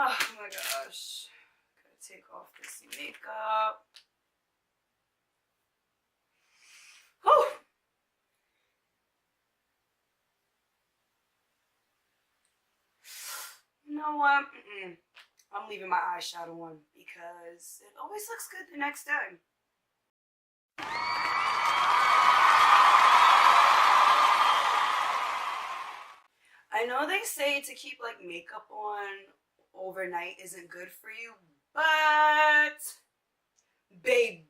Oh my gosh. Gotta take off this makeup. Whew. You know what? I'm leaving my eyeshadow on because it always looks good the next day. I know they say to keep like makeup on overnight isn't good for you, but baby,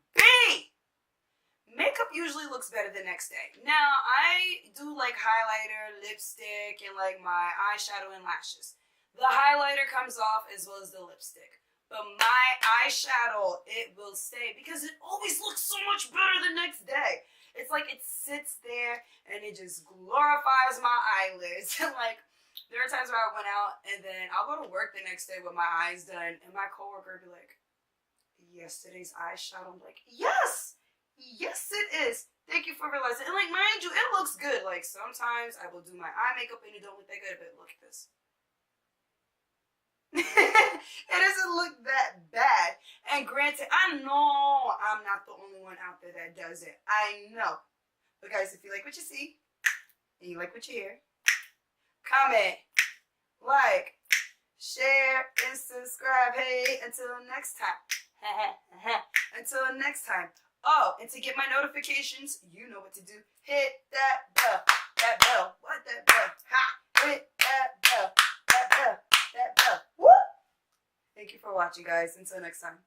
makeup usually looks better the next day. Now, I do like highlighter, lipstick, and like my eyeshadow and lashes. The highlighter comes off as well as the lipstick. But my eyeshadow, it will stay because it always looks so much better the next day. It's like it sits there and it just glorifies my eyelids. Like, there are times where I went out and then I'll go to work the next day with my eyes done and my coworker would be like, yesterday's eyeshadow? I'm like, yes! Yes, it is. Thank you for realizing. And like, mind you, it looks good. Like, sometimes I will do my eye makeup and it don't look that good, but look at this. It doesn't look that bad. And granted, I know I'm not the only one out there that does it. I know. But guys, if you like what you see and you like what you hear, comment, like, share, and subscribe. Hey, until next time. Until next time. Oh, and to get my notifications, you know what to do. Hit that bell. That bell. What that bell? Ha! Hit that bell. That bell. That bell. Woo! Thank you for watching, guys. Until next time.